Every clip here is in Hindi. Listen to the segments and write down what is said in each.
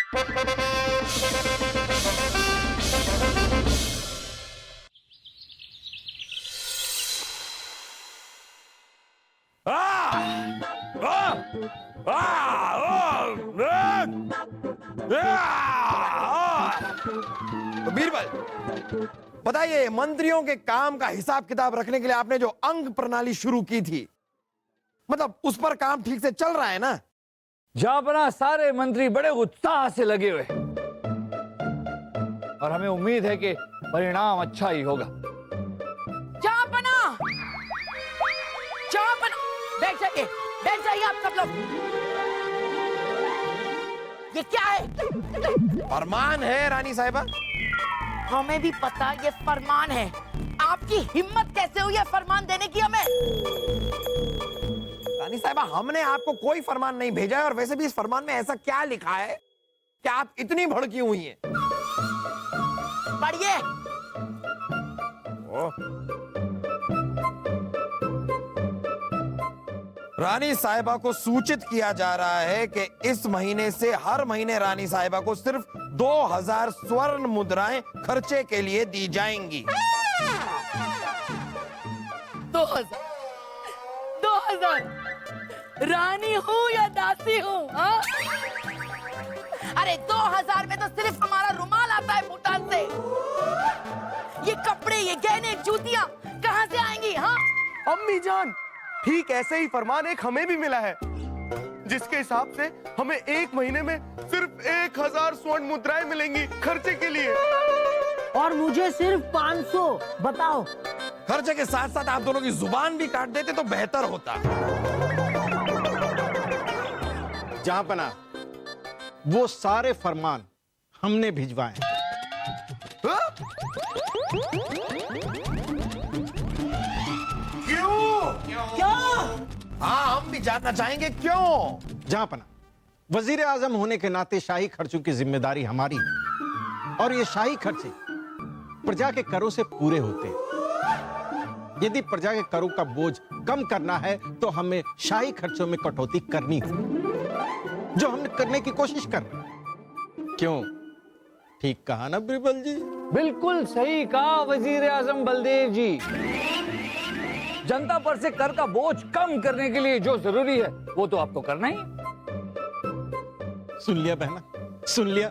तो बीरबल बताइए, मंत्रियों के काम का हिसाब किताब रखने के लिए आपने जो अंग प्रणाली शुरू की थी, मतलब उस पर काम ठीक से चल रहा है ना? जहां सारे मंत्री बड़े उत्साह से लगे हुए और हमें उम्मीद है कि परिणाम अच्छा ही होगा। बैठ जाइए आप सब लोग। ये क्या है? फरमान है रानी साहिबा। हमें भी पता ये फरमान है। आपकी हिम्मत कैसे हुई है फरमान देने की हमें? रानी साहिबा, हमने आपको कोई फरमान नहीं भेजा है, और वैसे भी इस फरमान में ऐसा क्या लिखा है कि आप इतनी भड़की हुई हैं? पढ़िए। रानी साहिबा को सूचित किया जा रहा है कि इस महीने से हर महीने रानी साहिबा को सिर्फ 2000 स्वर्ण मुद्राएं खर्चे के लिए दी जाएंगी। 2000 रानी हूँ या दासी हूँ? अरे 2000 में तो सिर्फ हमारा रुमाल आता है भूटान से। ये कपड़े, ये गहने, जूतियाँ कहाँ से आएंगी? हाँ अम्मी जान, ठीक ऐसे ही फरमान एक हमें भी मिला है, जिसके हिसाब से हमें एक महीने में सिर्फ 1000 स्वर्ण मुद्राएं मिलेंगी खर्चे के लिए। और मुझे सिर्फ 500। बताओ। खर्चे के साथ साथ आप दोनों की जुबान भी काट देते तो बेहतर होता। जहांपना, वो सारे फरमान हमने भिजवाए। हाँ, हम भी जानना चाहेंगे क्यों। जहांपना, वजीर आजम होने के नाते शाही खर्चों की जिम्मेदारी हमारी है, और ये शाही खर्चे प्रजा के करों से पूरे होते हैं। यदि प्रजा के करों का बोझ कम करना है तो हमें शाही खर्चों में कटौती करनी होगी, जो हम करने की कोशिश कर रहे हैं। क्यों, ठीक कहा ना बीरबल जी? बिल्कुल सही कहा वजीर आजम बलदेव जी। जनता पर से कर का बोझ कम करने के लिए जो जरूरी है वो तो आपको करना ही है। सुन लिया बहना, सुन लिया।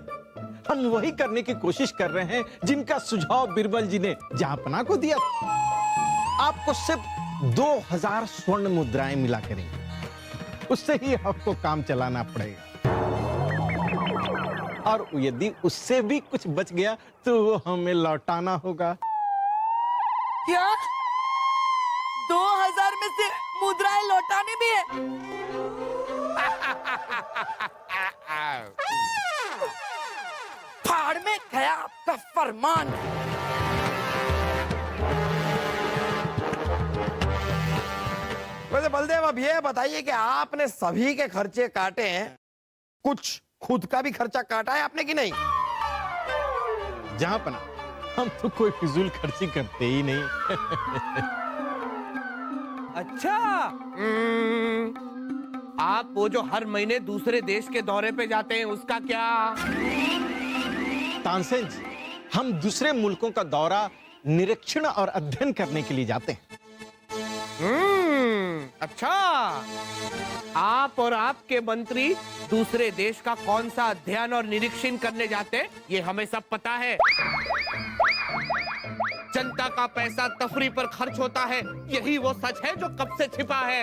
हम वही करने की कोशिश कर रहे हैं जिनका सुझाव बीरबल जी ने जहांपना को दिया। आपको सिर्फ 2000 स्वर्ण मुद्राएं मिला करेंगे, उससे ही आपको काम चलाना पड़ेगा, और यदि उससे भी कुछ बच गया तो वो हमें लौटाना होगा। क्या 2000 में से मुद्राएं लौटानी भी है? फाड़ में गया आपका फरमान। वैसे बलदेव, अब ये बताइए कि आपने सभी के खर्चे काटे हैं, कुछ खुद का भी खर्चा काटा है आपने कि नहीं? जहांपना, हम तो कोई फिजूल खर्ची करते ही नहीं। अच्छा, आप वो जो हर महीने दूसरे देश के दौरे पे जाते हैं उसका क्या? तानसेन जी, हम दूसरे मुल्कों का दौरा निरीक्षण और अध्ययन करने के लिए जाते हैं। अच्छा, आप और आपके मंत्री दूसरे देश का कौन सा अध्ययन और निरीक्षण करने जाते हैं, ये हमें सब पता है। जनता का पैसा तफरी पर खर्च होता है, यही वो सच है जो कब से छिपा है।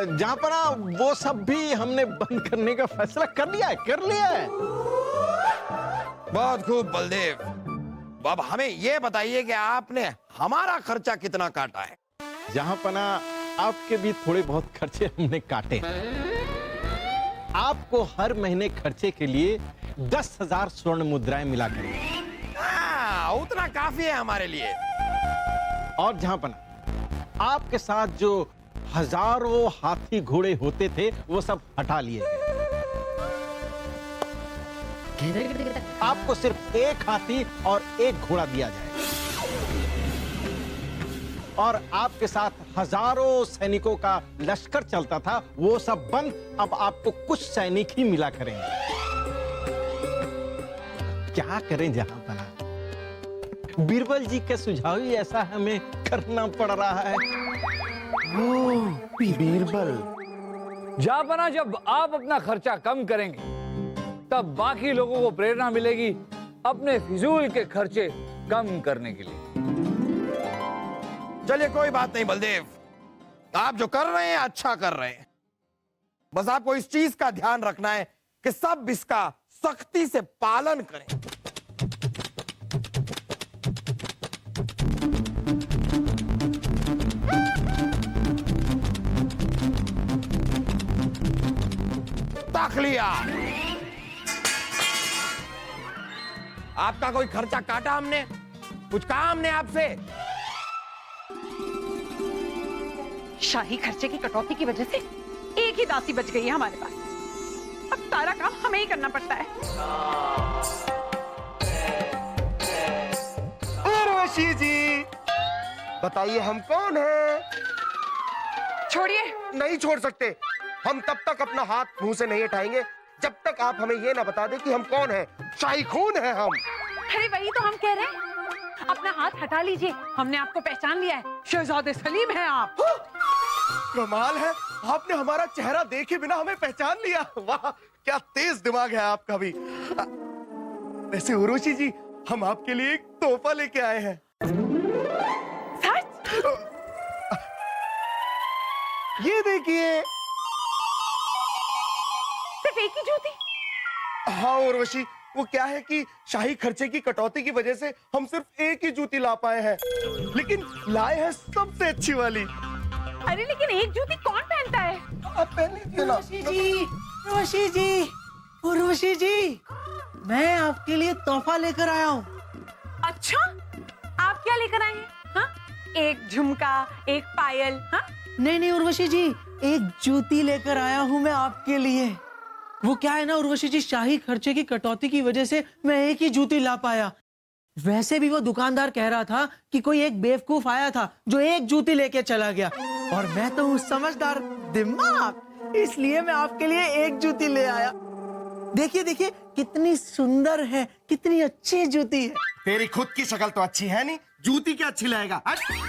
जहांपना, वो सब भी हमने बंद करने का फैसला कर लिया है, कर लिया है। बहुत खूब बलदेव। अब हमें ये बताइए कि आपने हमारा खर्चा कितना काटा है? जहांपना, आपके भी थोड़े बहुत खर्चे हमने काटे। आपको हर महीने खर्चे के लिए 10,000 स्वर्ण मुद्राएं मिला करेंगे। उतना काफी है हमारे लिए। और जहांपना, आपके साथ जो हजारों हाथी घोड़े होते थे वो सब हटा लिए गए। आपको सिर्फ एक हाथी और एक घोड़ा दिया जाएगा। और आपके साथ हजारों सैनिकों का लश्कर चलता था, वो सब बंद। अब आपको कुछ सैनिक ही मिला करेंगे। क्या करें जहां बना, बीरबल जी के सुझाव ही ऐसा हमें करना पड़ रहा है। बीरबल, जहां जब आप अपना खर्चा कम करेंगे तब बाकी लोगों को प्रेरणा मिलेगी अपने फिजूल के खर्चे कम करने के लिए। चलिए कोई बात नहीं बलदेव, आप जो कर रहे हैं अच्छा कर रहे हैं। बस आपको इस चीज का ध्यान रखना है कि सब इसका सख्ती से पालन करें। ताक लिया। आपका कोई खर्चा काटा हमने? कुछ कहा हमने आपसे? शाही खर्चे की कटौती की वजह से एक ही दासी बच गई है हमारे पास। अब सारा काम हमें ही करना पड़ता है। उर्वशी जी, बताइए हम कौन हैं? छोड़िए। नहीं छोड़ सकते। हम तब तक अपना हाथ मुंह से नहीं हटाएंगे जब तक आप हमें ये ना बता दें कि हम कौन हैं। शाही खून है हम। अरे वही तो हम कह रहे हैं, अपना हाथ हटा लीजिए, हमने आपको पहचान लिया है। शहजादे सलीम हैं आप। कमाल है, आपने हमारा चेहरा देखे बिना हमें पहचान लिया। वाह, क्या तेज दिमाग है आपका भी। वैसे उर्वशी जी, हम आपके लिए एक तोहफा लेके आए हैं। सच? ये देखिए। सिर्फ एक ही जूती? हाँ उर्वशी, वो क्या है कि शाही खर्चे की कटौती की वजह से हम सिर्फ एक ही जूती ला पाए हैं, लेकिन लाए हैं सबसे अच्छी वाली। अरे लेकिन एक जूती कौन पहनता है? आप पहन लीजिए ना। उर्वशी जी, उर्वशी जी, मैं आपके लिए तोहफा लेकर आया हूँ। अच्छा, आप क्या लेकर आए हैं? हाँ? एक झुमका, एक पायल? हाँ? नहीं उर्वशी जी, एक जूती लेकर आया हूँ मैं आपके लिए। वो क्या है ना उर्वशी जी, शाही खर्चे की कटौती की वजह से मैं एक ही जूती ला पाया। वैसे भी वो दुकानदार कह रहा था कि कोई एक बेवकूफ आया था जो एक जूती लेके चला गया, और मैं तो हूँ समझदार दिमाग, इसलिए मैं आपके लिए एक जूती ले आया। देखिए देखिए कितनी सुंदर है, कितनी अच्छी जूती है। तेरी खुद की शक्ल तो अच्छी है नहीं, जूती क्या अच्छी लगेगा।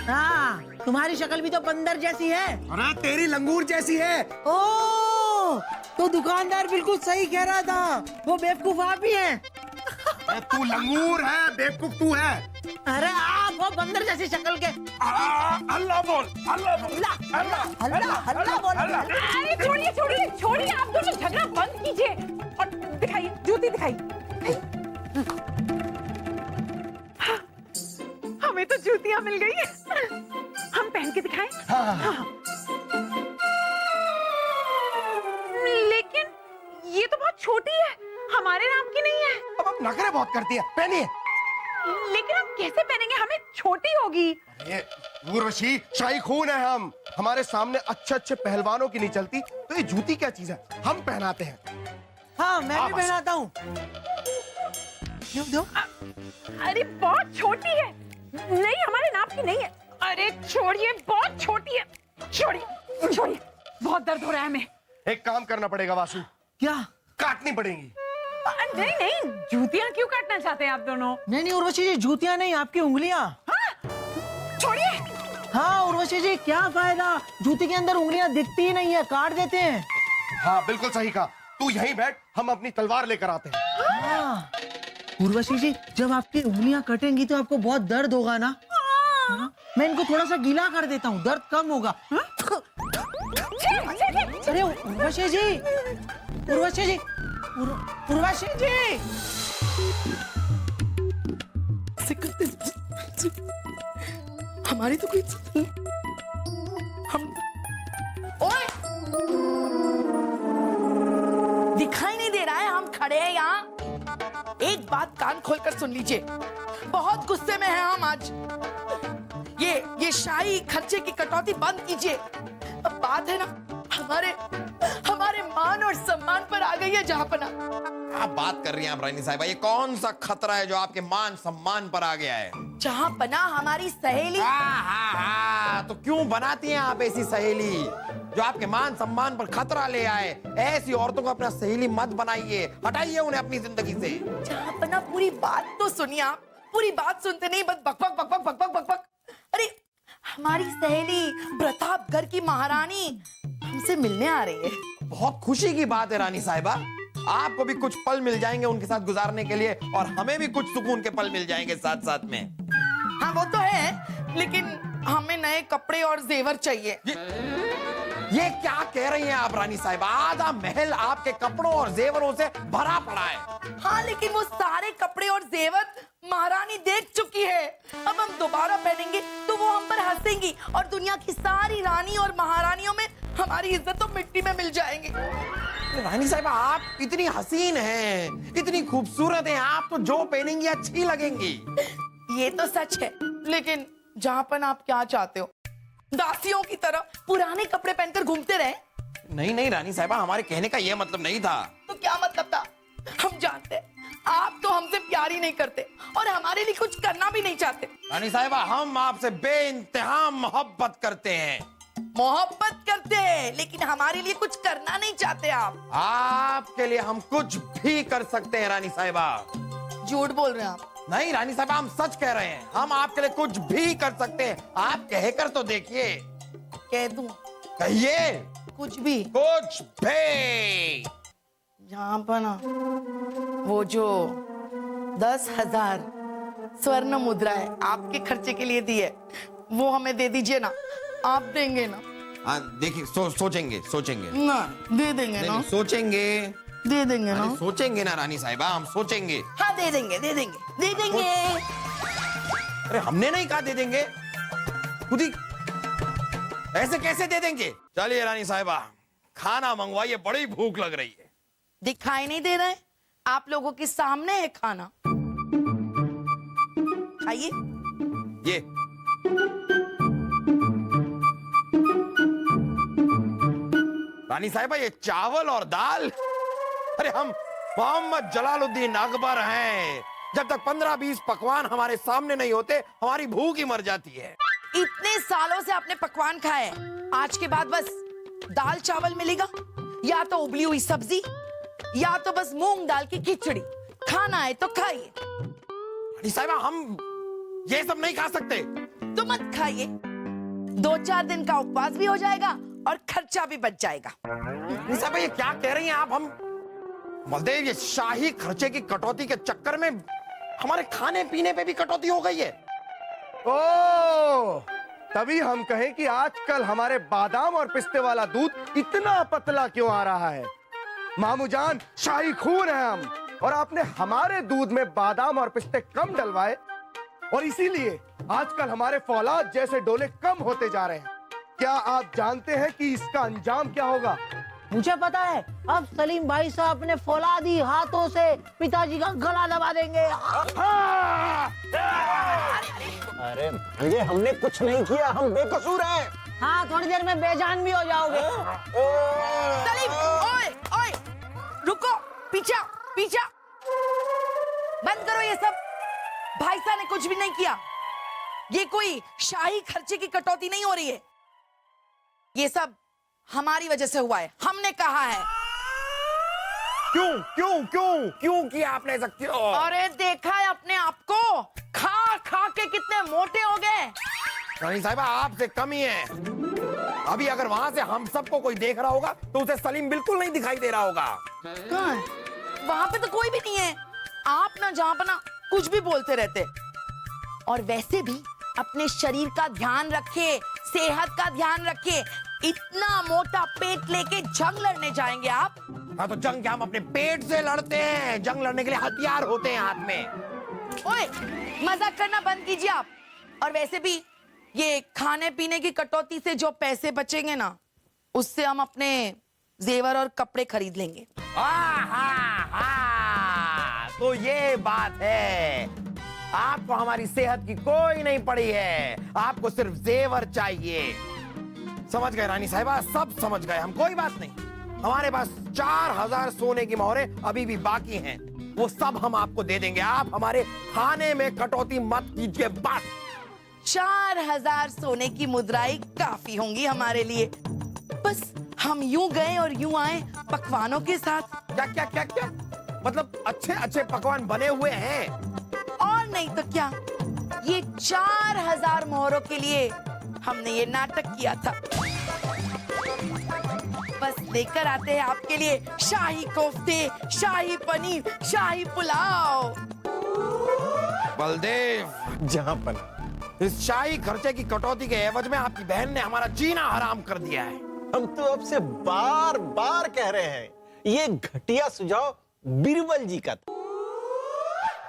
हाँ, तुम्हारी शक्ल भी तो बंदर जैसी है। अरे तेरी लंगूर जैसी है। ओ, तो दुकानदार बिल्कुल सही कह रहा था, वो बेवकूफ आप ही हैं। तू लंगूर है, बेवकूफ तू है। अरे आप वो बंदर जैसी शक्ल के। अल्लाह बोल, अल्लाह बोल, अल्लाह अल्लाह बोल। अरे छोड़िए छोड़िए छोड़िए, आप दोनों झगड़ा बंद कीजिए और दिखाइए, जूती दिखाइए। हमें तो जूतियां मिल गई हैं। हम पहन के दिखाएं? हाँ। लेकिन ये तो बहुत छोटी है, हमारे नाम की नहीं है। अब आप नखरे बहुत करती है, पहनिए। लेकिन हम कैसे पहनेंगे, हमें छोटी होगी। ये उर्वशी, शाही खून है हम, हमारे सामने अच्छे अच्छे पहलवानों की नहीं चलती, तो ये जूती क्या चीज है, हम पहनाते हैं। हाँ मैं भी पहनाता हूँ। दो। अरे बहुत छोटी है, नहीं हमारे नाप की नहीं है। अरे छोड़िए, बहुत छोटी है, छोड़िए छोड़िए, बहुत दर्द हो रहा है हमें। एक काम करना पड़ेगा वासु, क्या? काटनी पड़ेगी। नहीं नहीं, जूतियां क्यों काटना चाहते हैं आप दोनों? नहीं उर्वशी जी, जूतियां नहीं, आपकी उंगलियां। छोड़िए। हाँ उर्वशी जी, क्या फायदा, जूती के अंदर उंगलियां दिखती ही नहीं है, काट देते हैं। हाँ बिल्कुल सही कहा, तू यहीं बैठ, हम अपनी तलवार लेकर आते हैं। हाँ। उर्वशी जी, जब आपकी उंगलियां कटेंगी तो आपको बहुत दर्द होगा ना। हाँ? मैं इनको थोड़ा सा गीला कर देता हूँ, दर्द कम होगा। अरे उर्वशी जी, उर्वशी जी, उर्वशी जी, हमारी तो कोई हम ओए, दिखाई नहीं दे रहा है हम खड़े हैं यहाँ? एक बात कान खोलकर सुन लीजिए, बहुत गुस्से में हैं हम आज। ये शाही खर्चे की कटौती बंद कीजिए। अब बात है ना हमारे मान और सम्मान पर आ गई है है जहांपना। आप बात कर रही हैं आप रानी साहिबा, ये कौन सा खतरा है जो आपके मान सम्मान पर आ गया है? जहांपना हमारी सहेली। हाँ, तो क्यों बनाती हैं आप ऐसी सहेली जो आपके मान सम्मान पर खतरा ले आए? ऐसी औरतों को अपना सहेली मत बनाइए, हटाइए उन्हें अपनी जिंदगी से। जहांपना पूरी बात तो सुनिए आप, पूरी बात सुनते नहीं, बस बकबक बकबक बकबक बकबक। अरे हमारी सहेली प्रतापगढ़ की महारानी हमसे मिलने आ रही है। बहुत खुशी की बात है रानी साहिबा, आपको भी कुछ पल मिल जाएंगे उनके साथ गुजारने के लिए, और हमें भी कुछ सुकून के पल मिल जाएंगे साथ साथ में। हाँ वो तो है, लेकिन हमें नए कपड़े और जेवर चाहिए। ये क्या कह रही हैं आप रानी साहिबा? आधा महल आपके कपड़ों और जेवरों से भरा पड़ा है। हाँ लेकिन वो सारे कपड़े और जेवर महारानी देख चुकी है। अब हम दोबारा पहनेंगे तो वो हम पर हंसेंगी, और दुनिया की सारी रानी और महारानियों में हमारी इज्जत तो मिट्टी में मिल जाएंगी। रानी साहिबा आप इतनी हसीन हैं, इतनी खूबसूरत हैं, आप तो जो पहनेंगी अच्छी लगेंगी। ये तो सच है, लेकिन जहांपन आप क्या चाहते हो? दासियों की तरह पुराने कपड़े पहनकर घूमते रहे? नहीं नहीं रानी साहिबा, हमारे कहने का यह मतलब नहीं था। तो क्या मतलब था? हम जानते हैं आप तो हमसे प्यार ही नहीं करते और हमारे लिए कुछ करना भी नहीं चाहते। रानी साहिबा हम आपसे बेइंतहा मोहब्बत करते हैं। मोहब्बत करते हैं, लेकिन हमारे लिए कुछ करना नहीं चाहते आप। आपके लिए हम कुछ भी कर सकते हैं रानी साहिबा। झूठ बोल रहे हैं आप। नहीं रानी साहिबा, हम सच कह रहे हैं, हम आपके लिए कुछ भी कर सकते हैं। आप कहकर तो देखिए। कह दूं? कहिए। कुछ भी? कुछ भी। यहाँ पर ना वो जो 10,000 स्वर्ण मुद्राएं आपके खर्चे के लिए दी है, वो हमें दे दीजिए ना। आप देंगे ना? हाँ देखिए, सोचेंगे सोचेंगे। ना दे देंगे ना? सोचेंगे। दे देंगे ना? अरे सोचेंगे ना रानी साहिबा, हम सोचेंगे। हाँ दे देंगे दे देंगे दे देंगे। अरे हमने नहीं कहा दे देंगे, खुद ही। ऐसे कैसे दे देंगे? चलिए रानी साहिबा खाना मंगवाइए, बड़ी भूख लग रही है। दिखाई नहीं दे रहा है? आप लोगों के सामने है खाना, खाइए। ये रानी साहिबा ये चावल और दाल? अरे हम मोहम्मद जलालुद्दीन अकबर हैं, जब तक 15-20 पकवान हमारे सामने नहीं होते हमारी भूख ही मर जाती है। इतने सालों से आपने पकवान खाए, आज के बाद बस दाल चावल मिलेगा, या तो उबली हुई सब्जी, या तो बस मूंग दाल की खिचड़ी। खाना है तो खाइए। रानी साहिबा हम ये सब नहीं खा सकते। तो मत खाइए, 2-4 दिन का उपवास भी हो जाएगा और खर्चा भी बच जाएगा। रानी साहिबा ये क्या कह रही हैं आप? हम बलदेव, ये शाही खर्चे की कटौती के चक्कर में हमारे खाने पीने पे भी कटौती हो गई है। ओ, तभी हम कहें कि आजकल हमारे बादाम और पिस्ते वाला दूध इतना पतला क्यों आ रहा है। मामू जान, शाही खून है हम, और आपने हमारे दूध में बादाम और पिस्ते कम डलवाए, और इसीलिए आजकल हमारे फौलाद जैसे डोले कम होते जा रहे हैं। क्या आप जानते हैं कि इसका अंजाम क्या होगा? मुझे पता है, अब सलीम भाई साहब अपने फौलादी हाथों से पिताजी का गला दबा देंगे। अरे ये हमने कुछ नहीं किया, हम बेकसूर हैं। हाँ, थोड़ी देर में बेजान भी हो जाओगे। सलीम, ओए ओए रुको, पीछा पीछा, बंद करो ये सब। भाई साहब ने कुछ भी नहीं किया, ये कोई शाही खर्चे की कटौती नहीं हो रही है, ये सब हमारी वजह से हुआ है। हमने कहा है। क्यों क्यों क्यों क्यों किया आपने ऐसा? क्यों? अरे देखा है अपने आप को, खा खा के कितने मोटे हो गए। रानी साहिबा आपसे कम ही है। अभी अगर वहां से हम सबको कोई देख रहा होगा तो उसे सलीम बिल्कुल नहीं दिखाई दे रहा होगा। कहाँ है? वहां पे तो कोई भी नहीं है। आप ना जहां पर ना कुछ भी बोलते रहते। और वैसे भी अपने शरीर का ध्यान रखिए, सेहत का ध्यान रखिए। इतना मोटा पेट लेके जंग लड़ने जाएंगे आप? हाँ तो जंग क्या हम अपने पेट से लड़ते हैं? जंग लड़ने के लिए हथियार होते हैं हाथ में। ओए मजाक करना बंद कीजिए आप। और वैसे भी ये खाने पीने की कटौती से जो पैसे बचेंगे ना, उससे हम अपने जेवर और कपड़े खरीद लेंगे। तो ये बात है, आपको हमारी सेहत की कोई नहीं पड़ी है, आपको सिर्फ जेवर चाहिए। समझ गए रानी साहिबा, सब समझ गए हम, कोई बात नहीं। हमारे पास 4000 सोने की मोहरें अभी भी बाकी हैं। वो सब हम आपको दे देंगे। आप हमारे खाने में कटौती मत कीजिए बस। 4000 सोने की मुद्राएं काफी होंगी हमारे लिए। बस हम यूं गए और यूं आए पकवानों के साथ। क्या क्या क्या क्या मतलब अच्छे अच्छे पकवान बने हुए हैं। और नहीं तो क्या, ये 4000 मोहरों के लिए हमने ये नाटक किया था। बस लेकर आते हैं आपके लिए शाही कोफ्ते, शाही पनीर, शाही पुलाव। बलदेव, जहां पना, इस शाही खर्चे की कटौती के एवज में आपकी बहन ने हमारा जीना हराम कर दिया है। हम तो आपसे बार बार कह रहे हैं, ये घटिया सुझाव बीरबल जी का था।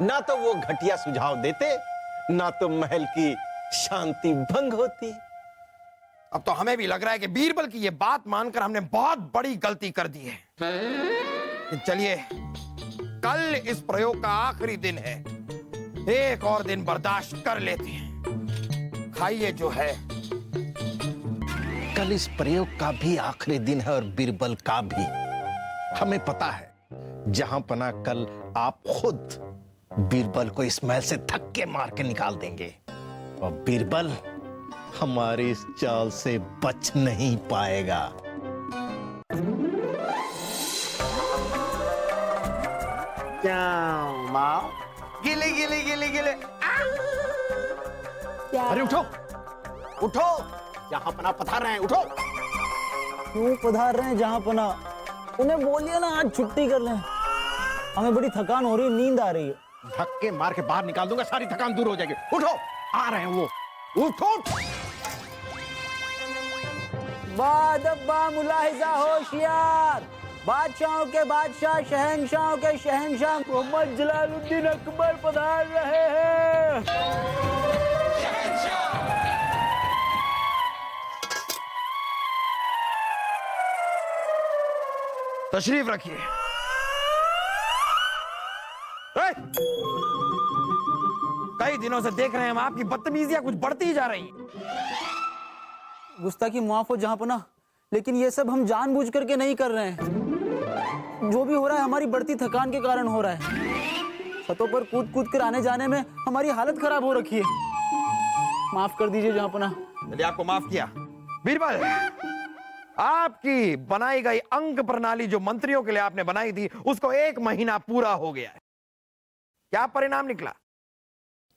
ना तो वो घटिया सुझाव देते, ना तो महल की शांति भंग होती। अब तो हमें भी लग रहा है कि बीरबल की ये बात मानकर हमने बहुत बड़ी गलती कर दी है। चलिए, कल इस प्रयोग का आखिरी दिन है। एक और दिन बर्दाश्त कर लेते हैं। खाइए जो है। कल इस प्रयोग का भी आखिरी दिन है और बीरबल का भी। हमें पता है, जहां पना कल आप खुद बीरबल को इस महल से धक्के मार के निकाल देंगे और बीरबल हमारी इस चाल से बच नहीं पाएगा। गिले गिले गिले गिले। अरे उठो, उठो, जहां पना पधार रहे हैं, उठो। क्यों पधार रहे हैं जहां पना? उन्हें बोलिए ना आज छुट्टी कर लें, हमें बड़ी थकान हो रही है, नींद आ रही है। धक्के मार के बाहर निकाल दूंगा, सारी थकान दूर हो जाएगी। उठो, आ रहे हैं वो, उठो। बादब्बा मुलाहिजा होशियार, बादशाहों के बादशाह, शहंशाहों के शहंशाह मोहम्मद जलालुद्दीन अकबर पधार रहे हैं। तशरीफ रखिए। कई दिनों से देख रहे हैं हम, आपकी बदतमीजियां कुछ बढ़ती ही जा रही हैं। गुस्ताखी माफ हो जहां पना, लेकिन ये सब हम जानबूझ करके नहीं कर रहे हैं। जो भी हो रहा है हमारी बढ़ती थकान के कारण हो रहा है। छतों पर कूद कूद कर आने जाने में हमारी हालत खराब हो रखी है। माफ कर दीजिए जहां पना। चलिए, आपको माफ किया। बीरबल, आपकी बनाई गई अंक प्रणाली जो मंत्रियों के लिए आपने बनाई थी, उसको 1 महीना पूरा हो गया है। क्या परिणाम निकला?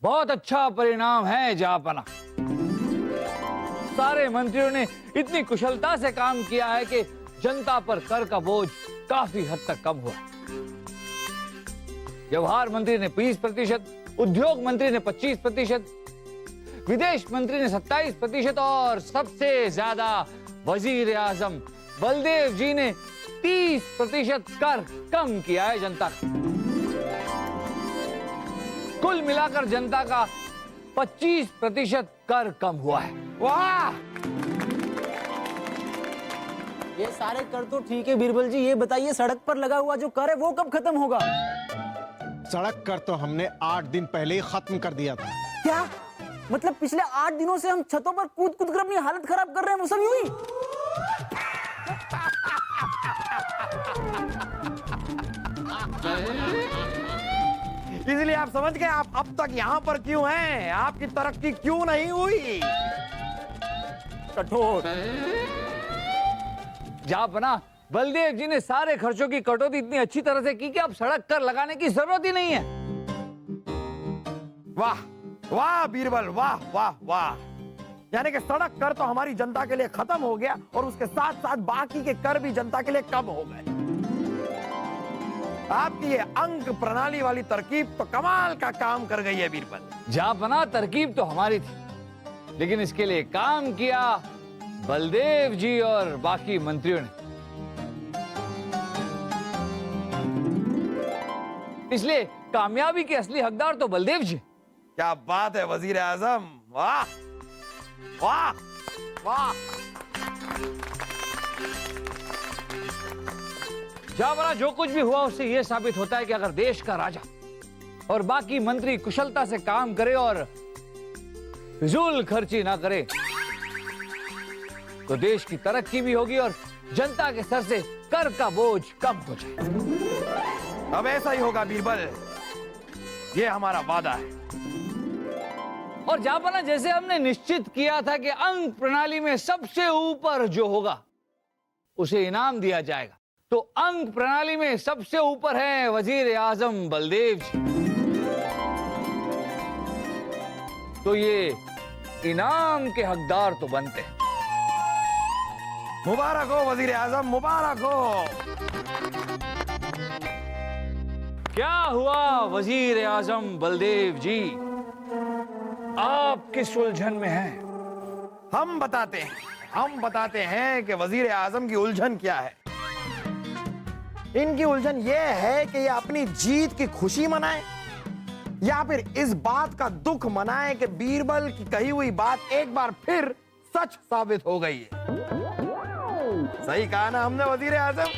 बहुत अच्छा परिणाम है जहांपना। सारे मंत्रियों ने इतनी कुशलता से काम किया है कि जनता पर कर का बोझ काफी हद तक कम हुआ है। व्यवहार मंत्री ने 20%, उद्योग मंत्री ने 25%, विदेश मंत्री ने 27% और सबसे ज्यादा वजीर आजम बलदेव जी ने 30% कर कम किया है जनता का। कुल मिलाकर जनता का 25% कर कम हुआ है। वाह! ये सारे कर तो ठीक है बीरबल जी, ये बताइए सड़क पर लगा हुआ जो कर है वो कब खत्म होगा? सड़क कर तो हमने 8 दिन पहले ही खत्म कर दिया था। क्या मतलब पिछले 8 दिनों से हम छतों पर कूद कूद कर अपनी हालत खराब कर रहे हैं, वो सब यूं ही? इसलिए आप समझ गए आप अब तक यहां पर क्यों हैं, आपकी तरक्की क्यों नहीं हुई। कठोर। जहांपना, बलदेव जी ने सारे खर्चों की कटौती इतनी अच्छी तरह से की कि अब सड़क कर लगाने की जरूरत ही नहीं है। वाह वाह बीरबल, वाह वाह वाह। यानी कि सड़क कर तो हमारी जनता के लिए खत्म हो गया और उसके साथ साथ बाकी के कर भी जनता के लिए कम हो गए। आपकी ये अंक प्रणाली वाली तरकीब तो कमाल का काम कर गई है बीरबल। जहांपना, तरकीब तो हमारी थी, लेकिन इसके लिए काम किया बलदेव जी और बाकी मंत्रियों ने। इसलिए कामयाबी के असली हकदार तो बलदेव जी। क्या बात है वजीर आजम, वाह वाह वाह। जहांपना, जो कुछ भी हुआ उससे यह साबित होता है कि अगर देश का राजा और बाकी मंत्री कुशलता से काम करे और फिजूल खर्ची ना करे तो देश की तरक्की भी होगी और जनता के सर से कर का बोझ कम हो जाए। अब ऐसा ही होगा बीरबल, ये हमारा वादा है। और जापाना, जैसे हमने निश्चित किया था कि अंक प्रणाली में सबसे ऊपर जो होगा उसे इनाम दिया जाएगा, तो अंक प्रणाली में सबसे ऊपर है वजीर आजम बलदेव जी। तो ये इनाम के हकदार तो बनते हैं। मुबारक हो वजीर आजम, मुबारक हो। क्या हुआ वजीर आजम बलदेव जी, आप किस उलझन में हैं? हम बताते हैं कि वजीर आजम की उलझन क्या है। इनकी उलझन यह है कि ये अपनी जीत की खुशी मनाए या फिर इस बात का दुख मनाए कि बीरबल की कही हुई बात एक बार फिर सच साबित हो गई है। सही कहा ना हमने वजीर आजम?